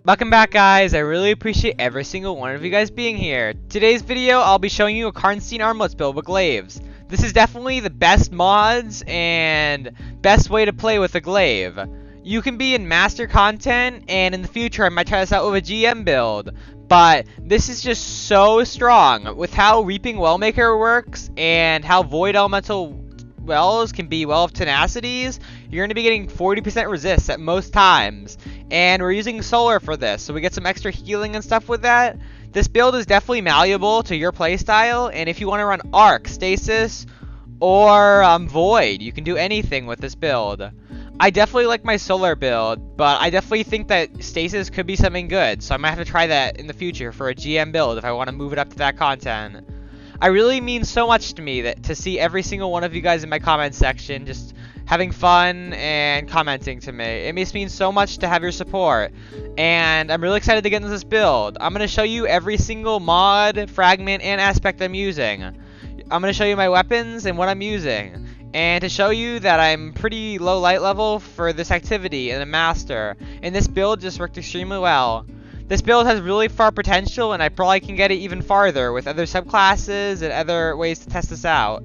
Welcome back, guys. I really appreciate every single one of you guys being here. Today's video, I'll be showing you a Karnstein Armlets build with glaives. This is definitely the best mods and best way to play with a glaive. You can be in master content, and in the future I might try this out with a GM build. But this is just so strong with how Reaping Wellmaker works and how Void Elemental Wells can be Well of Tenacities. You're going to be getting 40% resist at most times. And we're using solar for this, so we get some extra healing and stuff with that. This build is definitely malleable to your playstyle, and if you want to run Arc, Stasis, or Void, you can do anything with this build. I definitely like my solar build, but I definitely think that Stasis could be something good, so I might have to try that in the future for a GM build if I want to move it up to that content. I really mean so much to me that to see every single one of you guys in my comment section just having fun and commenting to me. It means so much to have your support, and I'm really excited to get into this build. I'm going to show you every single mod, fragment, and aspect I'm using. I'm going to show you my weapons and what I'm using, and to show you that I'm pretty low light level for this activity in a master, and this build just worked extremely well. This build has really far potential, and I probably can get it even farther with other subclasses and other ways to test this out.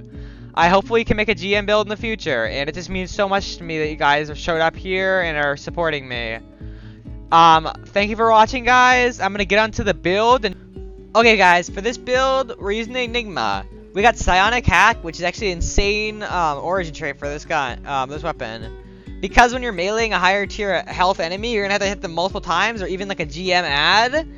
I hopefully can make a GM build in the future, and it just means so much to me that you guys have showed up here and are supporting me. Thank you for watching, guys. I'm gonna get onto the build. Okay, guys, for this build, we're using the Enigma. We got Psionic Hack, which is actually an insane origin trait for this gun, this weapon. Because when you're meleeing a higher tier health enemy, you're gonna have to hit them multiple times, or even like a GM ad.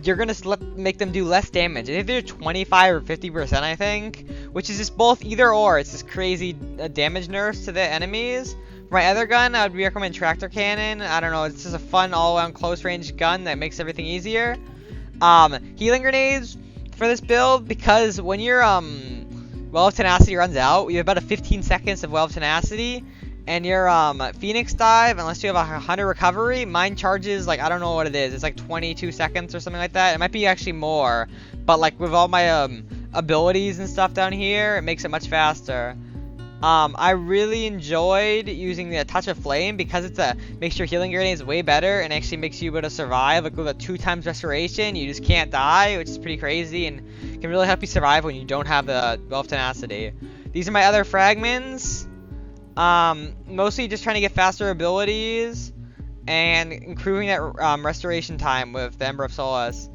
You're gonna make them do less damage. I think they're 25 or 50%, I think, which is just both either or. It's just crazy damage nerfs to the enemies. For my other gun, I would recommend Tractor Cannon. I don't know, it's just a fun all-around close-range gun that makes everything easier. Healing grenades for this build, because when your Well of Tenacity runs out, you have about a 15 seconds of Well of Tenacity. And your Phoenix Dive, unless you have a 100 recovery, mine charges, like, I don't know what it is. It's like 22 seconds or something like that. It might be actually more. But, like, with all my abilities and stuff down here, it makes it much faster. I really enjoyed using the Touch of Flame because makes your healing grenades way better and actually makes you able to survive. Like, with a 2x restoration, you just can't die, which is pretty crazy and can really help you survive when you don't have the Well of Tenacity. These are my other fragments. Mostly just trying to get faster abilities and improving that restoration time with the Ember of Solace.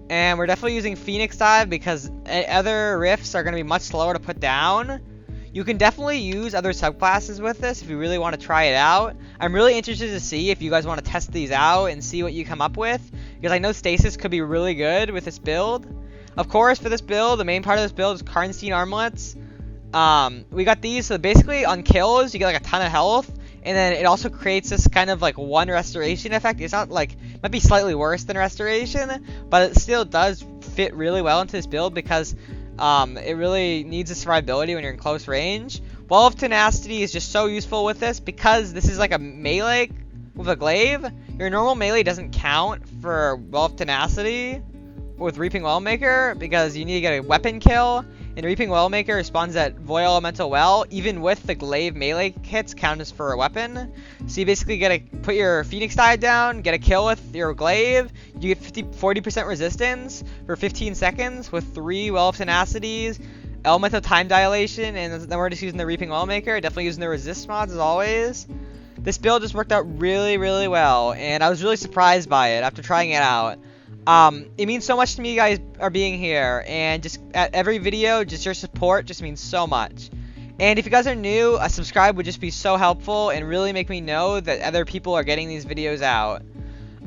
And we're definitely using Phoenix Dive because other rifts are going to be much slower to put down. You can definitely use other subclasses with this if you really want to try it out. I'm really interested to see if you guys want to test these out and see what you come up with, because I know Stasis could be really good with this build. Of course, for this build, the main part of this build is Karnstein Armlets. We got these, so basically on kills, you get like a ton of health, and then it also creates this kind of like one restoration effect. It's not like, it might be slightly worse than restoration, but it still does fit really well into this build because it really needs a survivability when you're in close range. Well of Tenacity is just so useful with this because this is like a melee with a glaive. Your normal melee doesn't count for Well of Tenacity with Reaping Wellmaker because you need to get a weapon kill. And Reaping Wellmaker responds at Void Elemental Well, even with the glaive melee hits count as for a weapon. So you basically put your Phoenix Dive down, get a kill with your glaive, you get 40% resistance for 15 seconds with 3 Well of Tenacities, Elemental Time Dilation, and then we're just using the Reaping Wellmaker, definitely using the resist mods as always. This build just worked out really, really well, and I was really surprised by it after trying it out. It means so much to me, you guys are being here, and just at every video, just your support just means so much. And if you guys are new, a subscribe would just be so helpful and really make me know that other people are getting these videos out.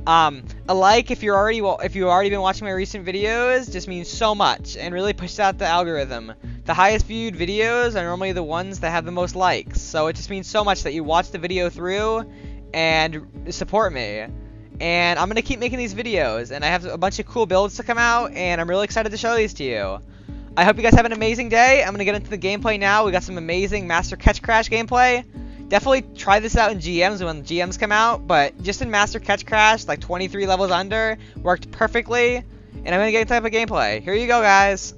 A like if you've already been watching my recent videos just means so much and really pushes out the algorithm. The highest viewed videos are normally the ones that have the most likes, so it just means so much that you watch the video through and support me. And I'm going to keep making these videos, and I have a bunch of cool builds to come out, and I'm really excited to show these to you. I hope you guys have an amazing day. I'm going to get into the gameplay now. We got some amazing Master Catch Crash gameplay. Definitely try this out in GMs when GMs come out, but just in Master Catch Crash, like 23 levels under, worked perfectly. And I'm going to get into the type of gameplay. Here you go, guys.